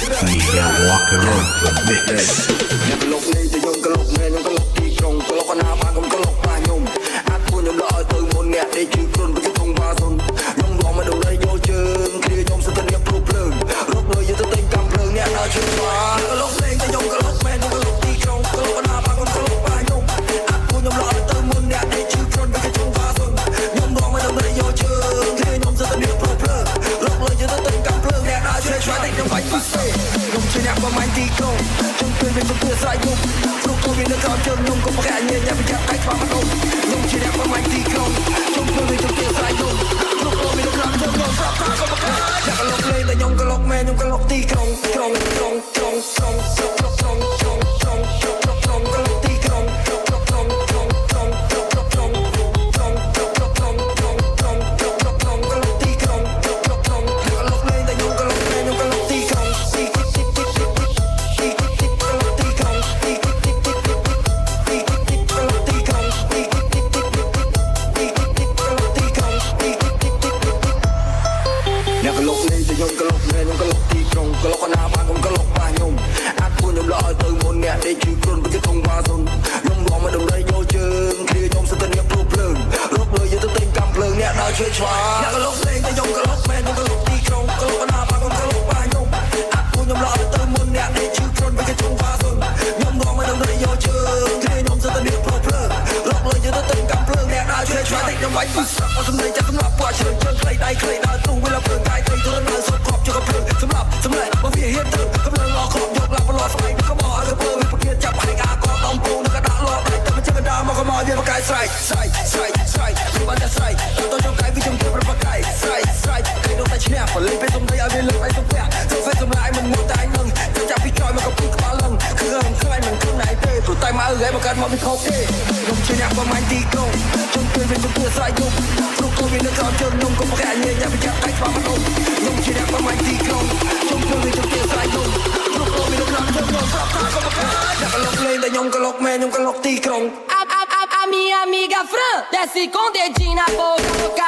Walker on the mix អ្នកកលុកនេះទៅយំកលុកមែនខ្ញុំកលុកទីក្រុងកលុកណាបានខ្ញុំកលុកបាញ់អាចពួកខ្ញុំលឲ្យទៅមុនអ្នកដែលជឿគ្រុនពីក្នុងបាសុនខ្ញុំរងមកដល់យកជើងគ្រាខ្ញុំសិតតែព្រុសភ្លើងរកលុយយកទៅទិញកម្មភ្លើងអ្នកដល់ជឿបាទកលុកលេងទៅយំកលុកមែនខ្ញុំកលុកទីក្រុងកលុកណាបានខ្ញុំកលុកបាញ់អាចពួកខ្ញុំលឲ្យទៅមុនអ្នកដែលជឿគ្រុនពីក្នុងបាសុនខ្ញុំរងមកដល់យកជើងគ្រាខ្ញុំសិតតែព្រុសភ្លើងរកលុយយកទៅទិញកម្មភ្លើងអ្នកដល់ជឿឆ្វេងខ្ញុំបាច់ពិសេសខ្ញុំជាអ្នកប្រមាញ់ទីក្រុងខ្ញុំពេលវិញទៅស្រ័យខ្ញុំព្រោះខ្លួនវានៅក្រោមជើងខ្ញុំក៏ប្រកាសញញ៉ាំប្រយ័ត្នតែខ្វះមកខ្ញុំជាអ្នកប្រមាញ់ទីក្រុងខ្ញុំពេលវិញទៅស្រ័យខ្ញុំព្រោះខ្លួនវានៅក្រោមជើងខ្ញុំប្រាប់ថាក៏ប្រកាសអ្នកកលុកលេងតែខ្ញុំកលុកមែនខ្ញុំកលុកទីក្រុងក្រុងក្រុងក្រុងក្រុងក្រុងក្រុងក្រុងក្រុងក្រុងក្រុងកលុកទីក្រុងក្រុងក្រុងក្រុងក្រុងក្រុងក្រុងក្រុងក្រុងក្រុងក្រុងក្រុងក្រុងក្រុងក្រុងកលុកទីក្រុងក្រុងក្រុងអ្នកកលុកលេងតែខ្ញុំកលុកមែនខ្ញុំកលុកទីក្រុងទីអ្នកកលុកលេងតែខ្ញុំកលុកមែនខ្ញុំកលុកទីក្រុងកលុកណាបានខ្ញុំកលុកបាញ់អាចពួកខ្ញុំលឲ្យទៅមុនអ្នកដែលជឿគ្រុនពីក្នុងបាសុនខ្ញុំរងមកដល់យកជើងគ្រាខ្ញុំសិតតែព្រុសភ្លើងរកលុយយកទៅទិញកម្មភ្លើងអ្នកដល់ជួយឆ្វាអ្នកកលុកលេងតែខ្ញុំកលុកមែនខ្ញុំកលុកទីក្រុងកលុកណាបានខ្ញុំកលុកបាញ់អាចពួកខ្ញុំលឲ្យទៅមុនអ្នកដែលជឿគ្រុនពីក្នុងបាសុនខ្ញុំរងមកដល់យកជើងគ្រាខ្ញុំសិតតែព្រុសភ្លើងរកលុយយកទៅទិញកម្មភ្លើងអ្នកដល់ជួយឆ្វាខ្ញុំបាច់ពិសាសំដីចាក់សម្រាប់ពួកជើងខ្លីដៃខ្លីដល់ទូវាលភ្លើងកាយទៅទៅនៅសុខគ្រប់ជុកភ្លើងសម្រាប់សម្លេងបើវាហ៊ានទៅកំឡុងអស់គ្រប់យកឡាប់ប្រឡោះស្បែកក៏មកឲ្យទៅវាប្រគៀនចាប់ឯកាក៏ដំពូនឹងក៏ដាក់លបតែមិនជិះកណ្ដាលមកក៏មកវាបកាយស្រែកស្រែកស្រែកស្រែកគឺបានតែស្រែកទៅចុងកាយវាជំទាវប្រកាយស្រែកស្រែកគេនោះតែឈ្នះបលេងពេលសំដីឲ្យវាលើកឲ្យទៅផ្ទះទៅហ្វេសសម្លាយមិនមកតែនឹងចាប់ពីក្រោយមកក៏ពីក្បាលលឹងគឺខ្លាញ់មិនខ្លួនឯងទេព្រោះតែមកឲ្យមកកាត់មកមិនខុសទេខ្ញុំជាអ្នកប្រមាញ់ទីក្រុងខ្ញុំពេលវិញទៅស្រែកខ្ញុំព្រោះខ្លួនវានៅក្រោមជើងខ្ញុំក៏ប្រកាសញញ៉ាំប្រយ័ត្នតែខ្វះមកខ្ញុំជាអ្នកប្រមាញ់ទីក្រុងខ្ញុំពេលវិញទៅស្រែកខ្ញុំព្រោះខ្លួនវានៅក្រោមជើងខ្ញុំប្រាប់ថាក៏ប្រកាសអ្នកកលុកលេងតែខ្ញុំកលុកមែនខ្ញុំកលុកទីក្រុងA minha amiga Fran desce com o dedinho na boca.